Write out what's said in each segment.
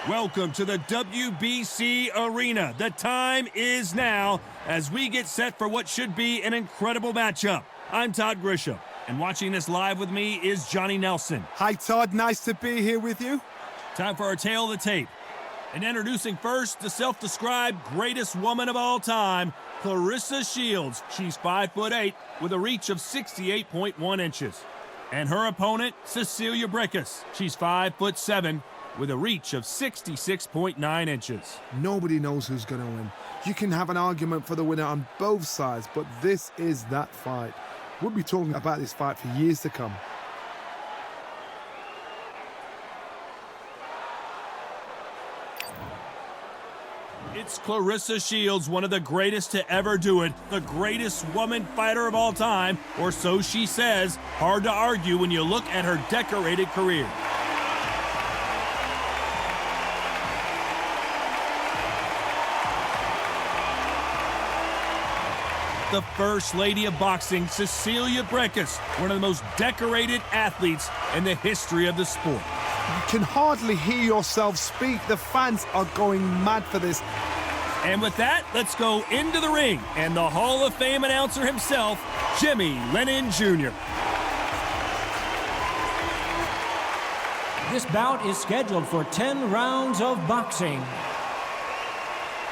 Welcome to the WBC Arena. The time is now as we get set for what should be an incredible matchup. I'm Todd Grisham, and watching this live with me is Johnny Nelson. Hi, Todd. Nice to be here with you. Time for our tale of the tape. And introducing first the self-described greatest woman of all time, Claressa Shields. She's 5'8" with a reach of 68.1 inches. And her opponent, Cecilia Brækhus. She's 5'7" with a reach of 66.9 inches. Nobody knows who's going to win. You can have an argument for the winner on both sides, but this is that fight. We'll be talking about this fight for years to come. It's Claressa Shields, one of the greatest to ever do it, the greatest woman fighter of all time, or so she says. Hard to argue when you look at her decorated career. The First Lady of Boxing, Cecilia Brækhus, one of the most decorated athletes in the history of the sport. You can hardly hear yourself speak. The fans are going mad for this. And with that, let's go into the ring and the Hall of Fame announcer himself, Jimmy Lennon Jr. This bout is scheduled for 10 rounds of boxing.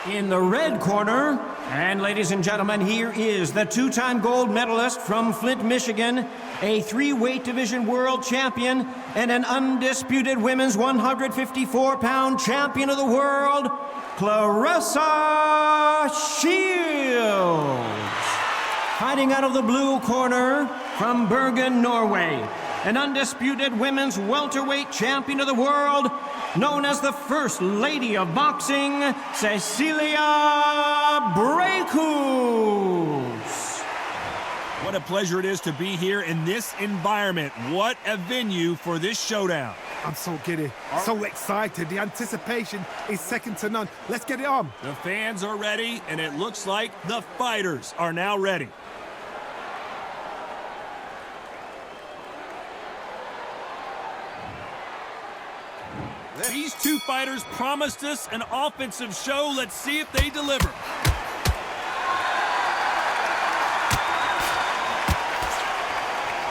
In the red corner, and ladies and gentlemen, here is the two-time gold medalist from Flint, Michigan, a three-weight division world champion, and an undisputed women's 154-pound champion of the world, Claressa Shields. Fighting out of the blue corner from Bergen, Norway, an undisputed women's welterweight champion of the world, known as the First Lady of Boxing, Cecilia Brækhus. What a pleasure it is to be here in this environment. What a venue for this showdown. I'm so giddy, so excited. The anticipation is second to none. Let's get it on. The fans are ready, and it looks like the fighters are now ready. These two fighters promised us an offensive show. Let's see if they deliver.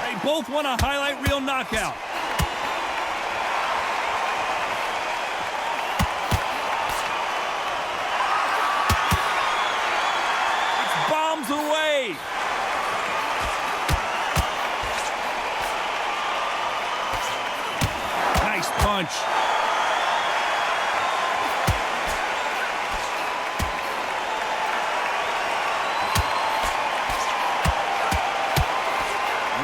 They both want a highlight reel knockout. It's bombs away. Nice punch.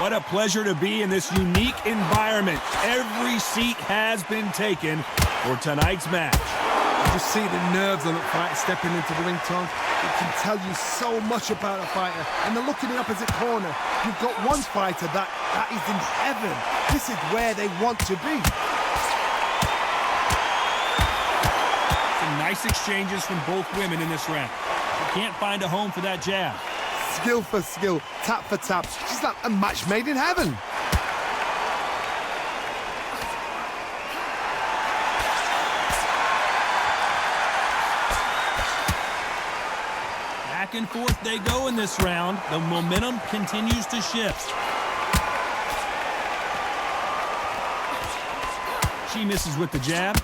What a pleasure to be in this unique environment. Every seat has been taken for tonight's match. You just see the nerves on the fighter stepping into the ring, Tom. It can tell you so much about a fighter. And the look in the opposite corner, you've got one fighter that is in heaven. This is where they want to be. Some nice exchanges from both women in this round. You can't find a home for that jab. Skill for skill, tap for tap. She's like a match made in heaven. Back and forth they go in this round. The momentum continues to shift. She misses with the jab.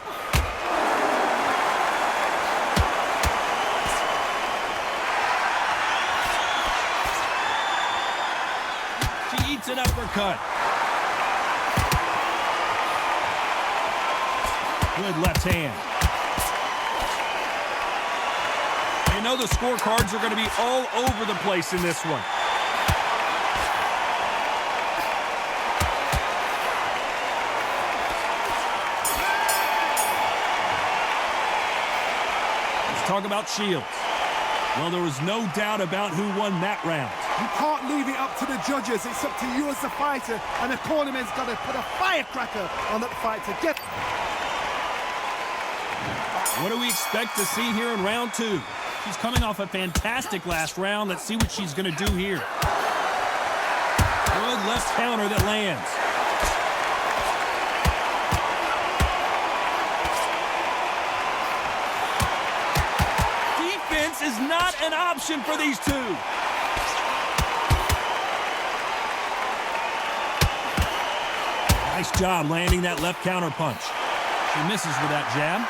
She eats an uppercut. Good left hand. You know the scorecards are going to be all over the place in this one. Let's talk about Shields. Well, there was no doubt about who won that round. You can't leave it up to the judges. It's up to you as the fighter, and the cornerman's got to put a firecracker on that fight to get. What do we expect to see here in round two? She's coming off a fantastic last round. Let's see what she's going to do here. Good left counter that lands. Defense is not an option for these two. Nice job landing that left counter punch. She misses with that jab.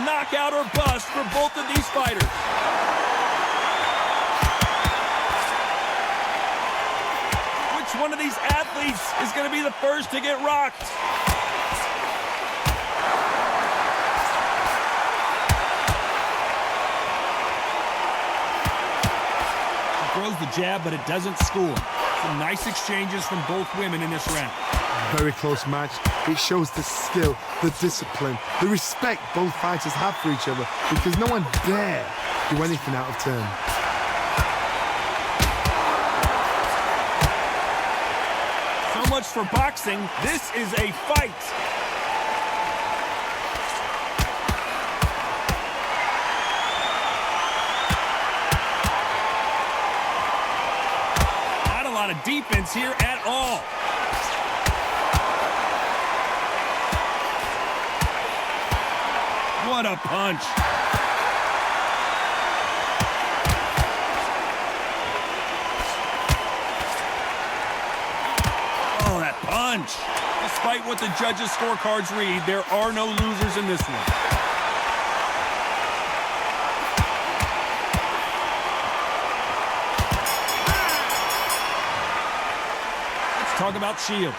Knockout or bust for both of these fighters. Which one of these athletes is going to be the first to get rocked? She throws the jab, but it doesn't score. Some nice exchanges from both women in this round. Very close match. It shows the skill, the discipline, the respect both fighters have for each other, because no one dare do anything out of turn. So much for boxing. This is a fight. Not a lot of defense here at all. What a punch. Oh, that punch. Despite what the judges' scorecards read, there are no losers in this one. Let's talk about Shields.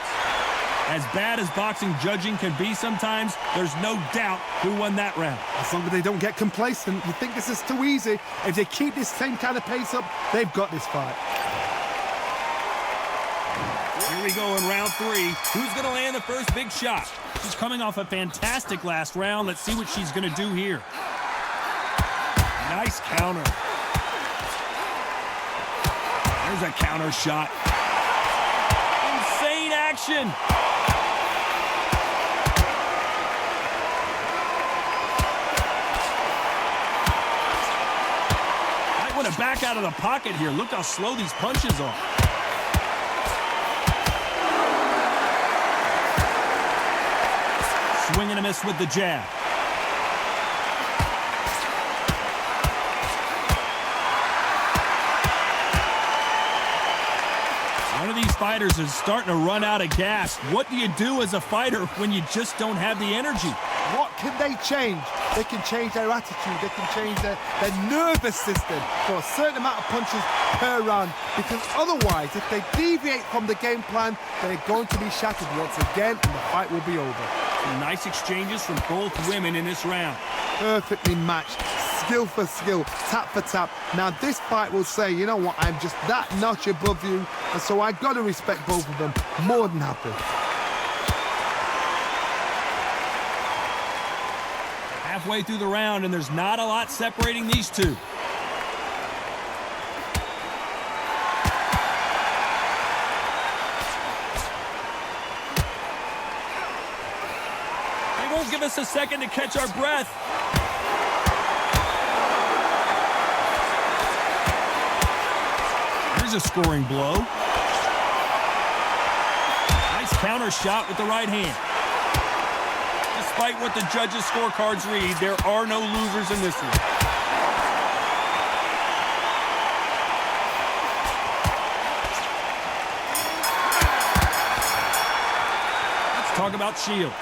As bad as boxing judging can be sometimes, there's no doubt who won that round. As long as they don't get complacent, you think this is too easy. If they keep this same kind of pace up, they've got this fight. Here we go in round three. Who's going to land the first big shot? She's coming off a fantastic last round. Let's see what she's going to do here. Nice counter. There's a counter shot. Insane action. To back out of the pocket here. Look how slow these punches are. Swing and a miss with the jab. One of these fighters is starting to run out of gas. What do you do as a fighter when you just don't have the energy? What can they change? They can change their attitude. They can change their nervous system for a certain amount of punches per round. Because otherwise, if they deviate from the game plan, they're going to be shattered once again, and the fight will be over. Some nice exchanges from both women in this round. Perfectly matched. Skill for skill, tap for tap. Now this fight will say, you know what, I'm just that notch above you, and so I got to respect both of them more than happy. Halfway through the round, and there's not a lot separating these two. They won't give us a second to catch our breath. Here's a scoring blow. Nice Counter shot with the right hand. Despite what the judges' scorecards read, there are no losers in this one. Let's talk about Shields.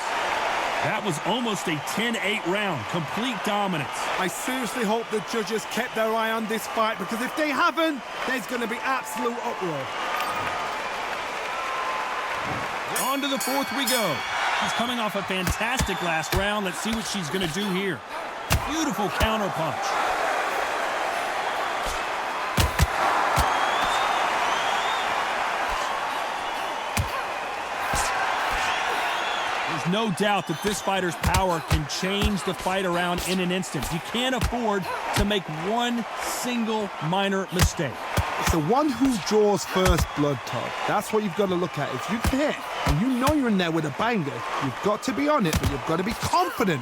That was almost a 10-8 round, complete dominance. I seriously hope the judges kept their eye on this fight, because if they haven't, there's going to be absolute uproar. On to the fourth we go. She's coming off a fantastic last round. Let's see what she's going to do here. Beautiful counter punch. There's no doubt that this fighter's power can change the fight around in an instant. You can't afford to make one single minor mistake. It's the one who draws first blood, Todd. That's what you've got to look at. If you hit and you know you're in there with a banger, you've got to be on it, but you've got to be confident.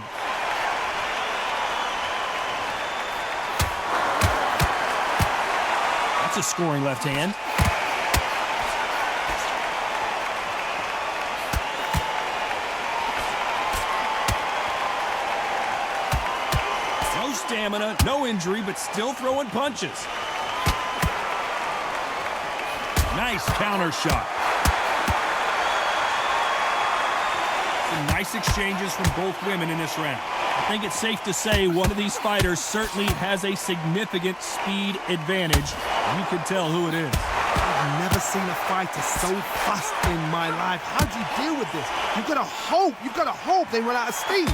That's a scoring left hand. No stamina, no injury, but still throwing punches. Nice counter shot. Some nice exchanges from both women in this round. I think it's safe to say one of these fighters certainly has a significant speed advantage. You can tell who it is. I've never seen a fighter so fast in my life. How do you deal with this? You've got to hope they run out of steam.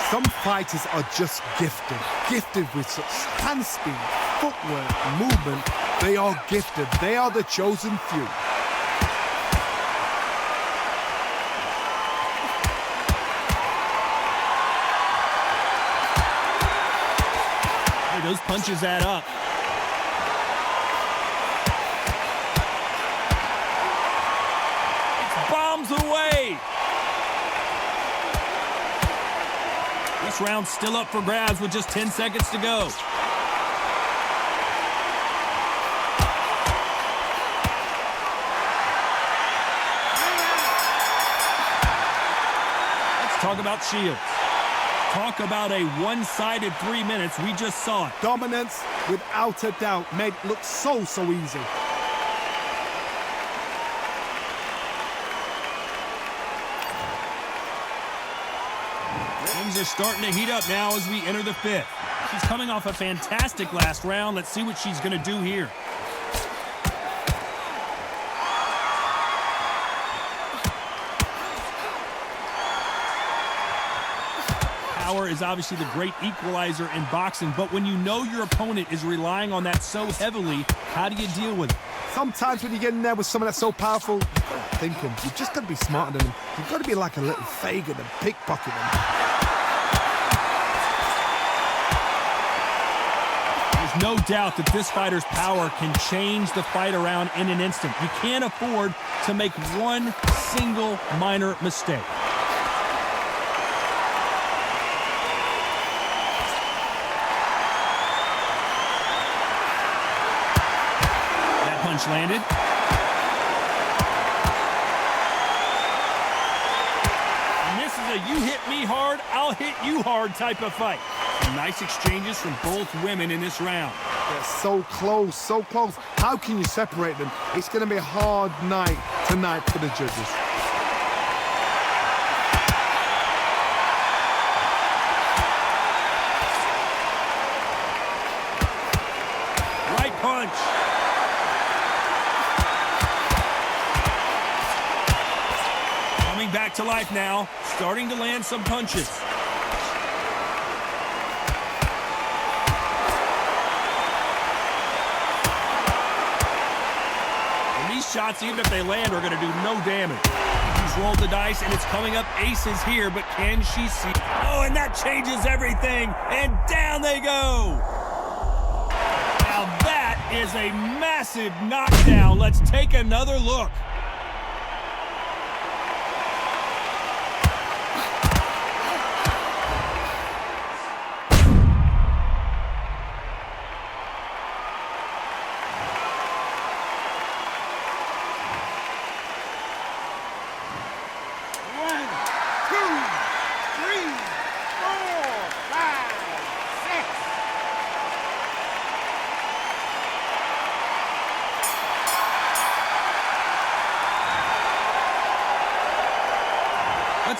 Some fighters are just gifted with such hand speed, footwork, movement. They are gifted. They are the chosen few. Hey, those punches add up. It's bombs away. This round's still up for grabs with just 10 seconds to go. Talk about Shields. Talk about a one-sided 3 minutes. We just saw it. Dominance, without a doubt, made it look so easy. Things are starting to heat up now as we enter the fifth. She's coming off a fantastic last round. Let's see what she's going to do here. Power is obviously the great equalizer in boxing, but when you know your opponent is relying on that so heavily, how do you deal with it? Sometimes when you get in there with someone that's so powerful, you've got to think him. You've just got to be smarter than him. You've got to be like a little Fagin and pickpocket him. There's no doubt that this fighter's power can change the fight around in an instant. You can't afford to make one single minor mistake. Punch landed. And this is a you hit me hard, I'll hit you hard type of fight. Some nice exchanges from both women in this round. They're so close, so close. How can you separate them? It's going to be a hard night tonight for the judges. Right punch. Back to life now, starting to land some punches. And these shots, even if they land, are going to do no damage. She's rolled the dice, and it's coming up aces here, but can she see? Oh, and that changes everything, and down they go. Now that is a massive knockdown. Let's take another look.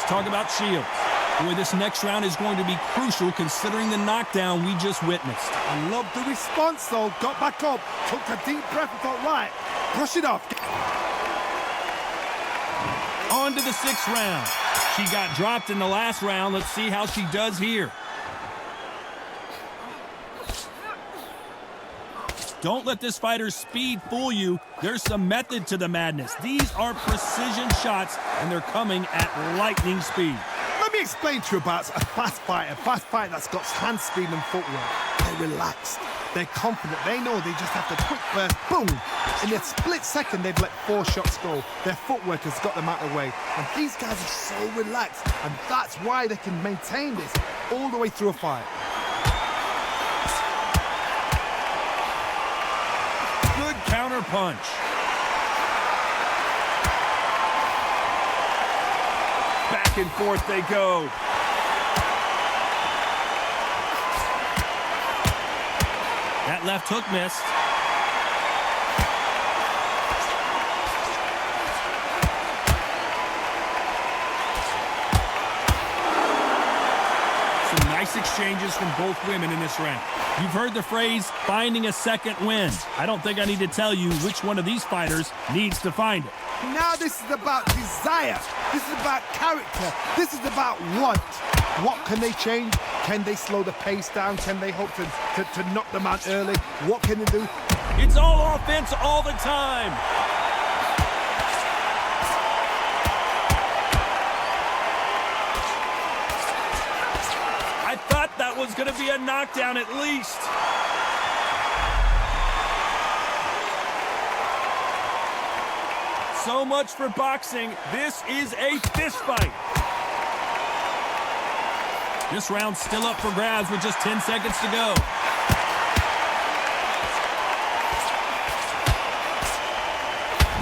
Let's talk about Shields. Boy, this next round is going to be crucial considering the knockdown we just witnessed. I love the response, though. Got back up, took a deep breath and thought, right, brush it off. On to the 6th round. She got dropped in the last round. Let's see how she does here. Don't let this fighter's speed fool you. There's some method to the madness. These are precision shots, and they're coming at lightning speed. Let me explain to you about a fast fighter that's got hand speed and footwork. They're relaxed. They're confident. They know they just have to quick burst, boom. In a split second, they've let 4 shots go. Their footwork has got them out of the way. And these guys are so relaxed, and that's why they can maintain this all the way through a fight. Good counter punch. Back and forth they go. That left hook missed. Some nice exchanges from both women in this round. You've heard the phrase, finding a second wind. I don't think I need to tell you which one of these fighters needs to find it. Now this is about desire. This is about character. This is about want. What can they change? Can they slow the pace down? Can they hope to knock them out early? What can they do? It's all offense all the time. I thought that was going to be a knockdown at least. So much for boxing. This is a fist fight. This round's still up for grabs with just 10 seconds to go.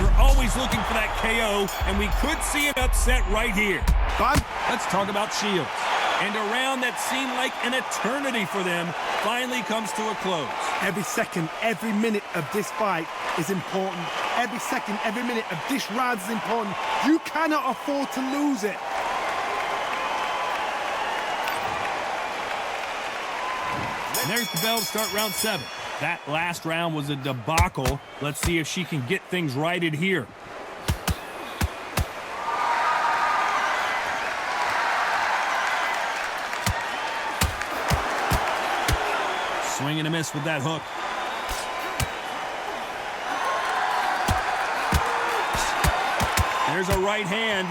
We're always looking for that KO, and we could see an upset right here. Bam. Let's talk about Shields. And a round that seemed like an eternity for them finally comes to a close. Every second, every minute of this fight is important. Every second, every minute of this round is important. You cannot afford to lose it. And there's the bell to start round 7. That last round was a debacle. Let's see if she can get things righted here. Swing and a miss with that hook. There's a right hand.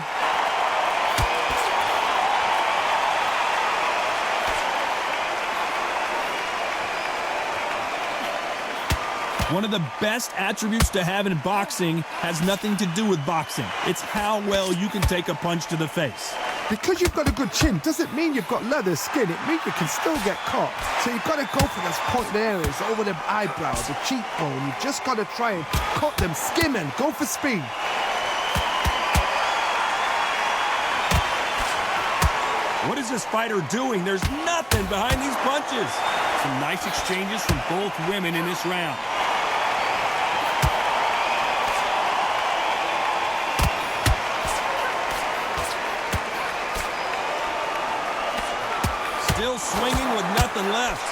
One of the best attributes to have in boxing has nothing to do with boxing. It's how well you can take a punch to the face. Because you've got a good chin doesn't mean you've got leather skin. It means you can still get caught. So you've got to go for those point areas, over the eyebrow, the cheekbone. You've just got to try and cut them, skim and go for speed. What is this fighter doing? There's nothing behind these punches. Some nice exchanges from both women in this round. Still swinging with nothing left.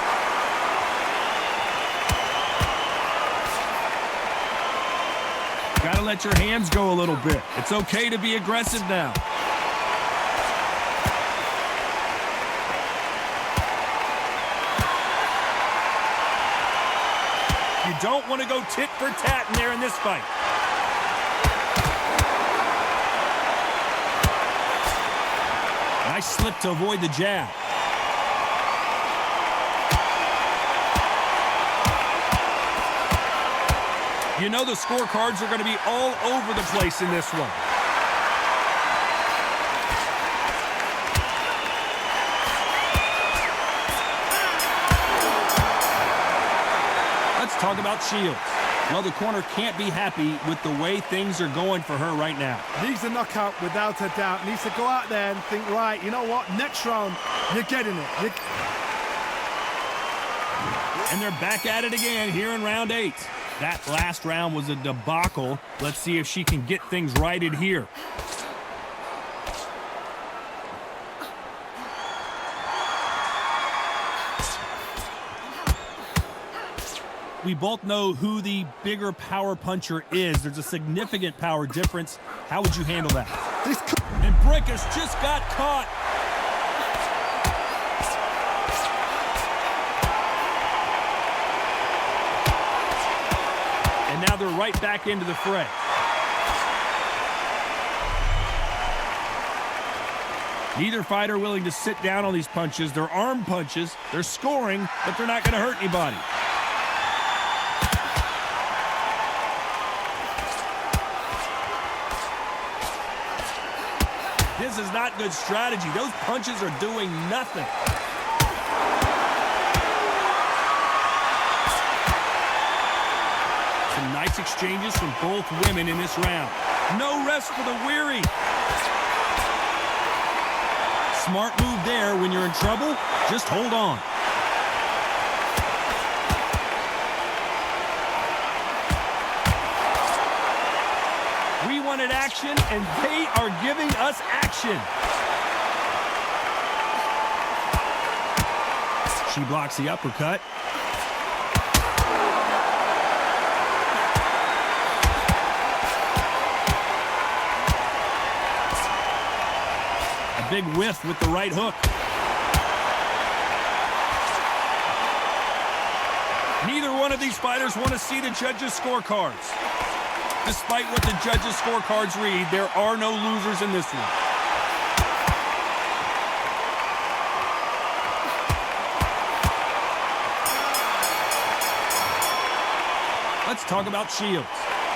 Gotta let your hands go a little bit. It's okay to be aggressive now. You don't want to go tit for tat in there in this fight. Nice slip to avoid the jab. You know the scorecards are going to be all over the place in this one. Let's talk about Shields. Well, the corner can't be happy with the way things are going for her right now. Needs a knockout without a doubt. Needs to go out there and think, right, you know what? Next round, you're getting it. And they're back at it again here in round 8. That last round was a debacle. Let's see if she can get things righted here. We both know who the bigger power puncher is. There's a significant power difference. How would you handle that? And Brækhus just got caught. And now they're right back into the fray. Neither fighter willing to sit down on these punches. They're arm punches. They're scoring, but they're not going to hurt anybody. This is not good strategy. Those punches are doing nothing. Some nice exchanges from both women in this round. No rest for the weary. Smart move there. When you're in trouble, just hold on. We wanted action, and they are giving us action. She blocks the uppercut. Big whiff with the right hook. Neither one of these fighters want to see the judges' scorecards. Despite what the judges' scorecards read, there are no losers in this one. Let's talk about Shields.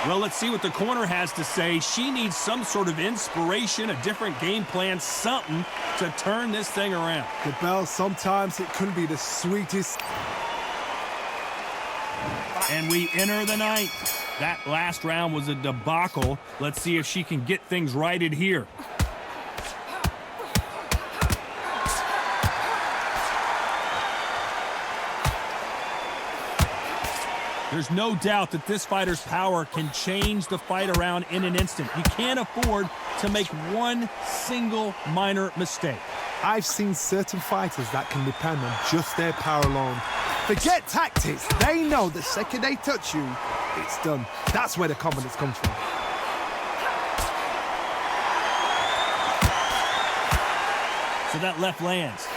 Well, let's see what the corner has to say. She needs some sort of inspiration, a different game plan, something to turn this thing around. The bell, sometimes it couldn't be the sweetest. And we enter the ninth. That last round was a debacle. Let's see if she can get things righted here. There's no doubt that this fighter's power can change the fight around in an instant. You can't afford to make one single minor mistake. I've seen certain fighters that can depend on just their power alone. Forget tactics. They know the second they touch you, it's done. That's where the confidence comes from. So that left lands.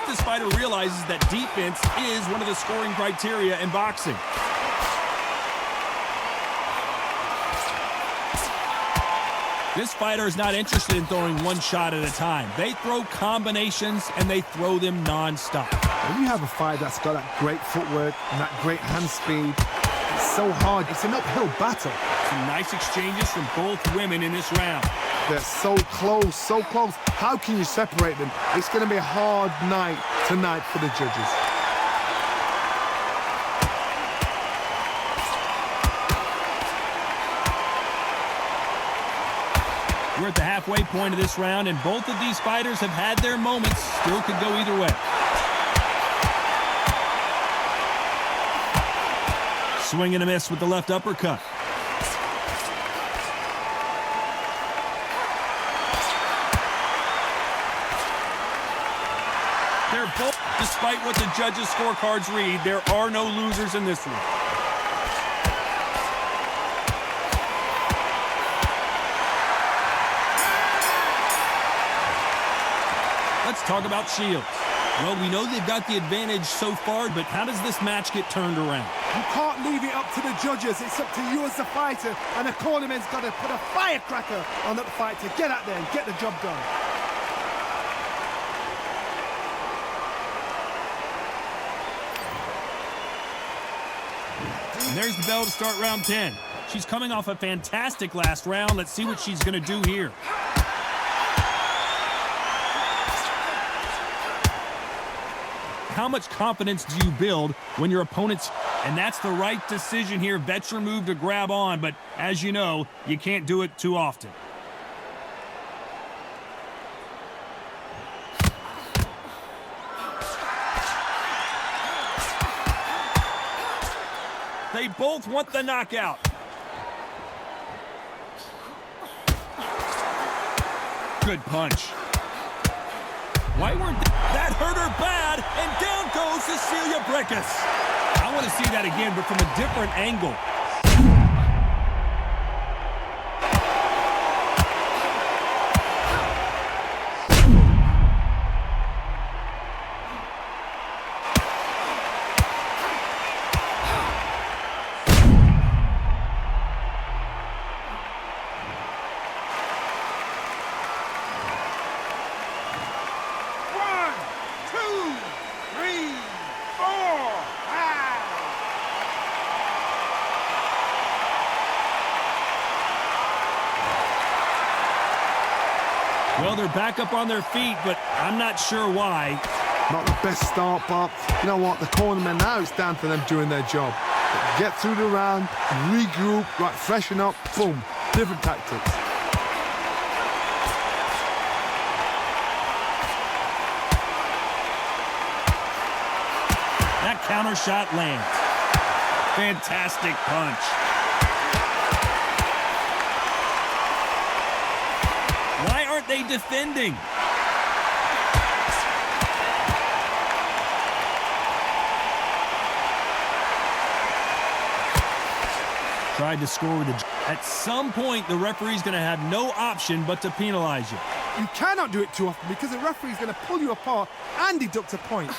This fighter realizes that defense is one of the scoring criteria in boxing. This fighter is not interested in throwing one shot at a time. They throw combinations, and they throw them non-stop. When you have a fighter that's got that great footwork and that great hand speed, it's so hard. It's an uphill battle. Some nice exchanges from both women in this round. They're so close, so close. How can you separate them? It's going to be a hard night tonight for the judges. We're at the halfway point of this round, and both of these fighters have had their moments. Still could go either way. Swing and a miss with the left uppercut. They're both, despite what the judges' scorecards read, there are no losers in this one. Let's talk about Shields. Well, we know they've got the advantage so far, but how does this match get turned around? You can't leave it up to the judges. It's up to you as the fighter, and the cornerman's got to put a firecracker on that fight to get out there and get the job done. And there's the bell to start round 10. She's coming off a fantastic last round. Let's see what she's going to do here. How much confidence do you build when your opponent's... And that's the right decision here. Veteran move to grab on, but as you know, you can't do it too often. They both want the knockout. Good punch. Why weren't that hurt her bad? And down goes Cecilia Brækhus. I want to see that again, but from a different angle. Well, they're back up on their feet, but I'm not sure why. Not the best start, but you know what? The cornermen now, it's down to them doing their job. Get through the round, regroup, right, freshen up, boom. Different tactics. That counter shot lands. Fantastic punch. Why aren't they defending? Tried to score with a... At some point, the referee's going to have no option but to penalize you. You cannot do it too often because the referee's going to pull you apart and deduct a point.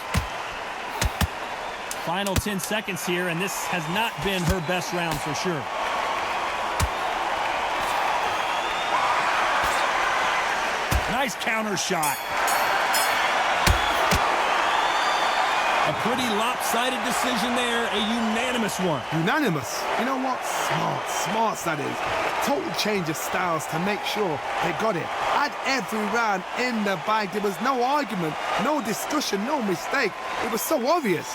Final 10 seconds here, and this has not been her best round for sure. Nice counter shot. A pretty lopsided decision there, a unanimous one. Unanimous? You know what? Smarts that is. Total change of styles to make sure they got it. Had every round in the bag. There was no argument, no discussion, no mistake. It was so obvious.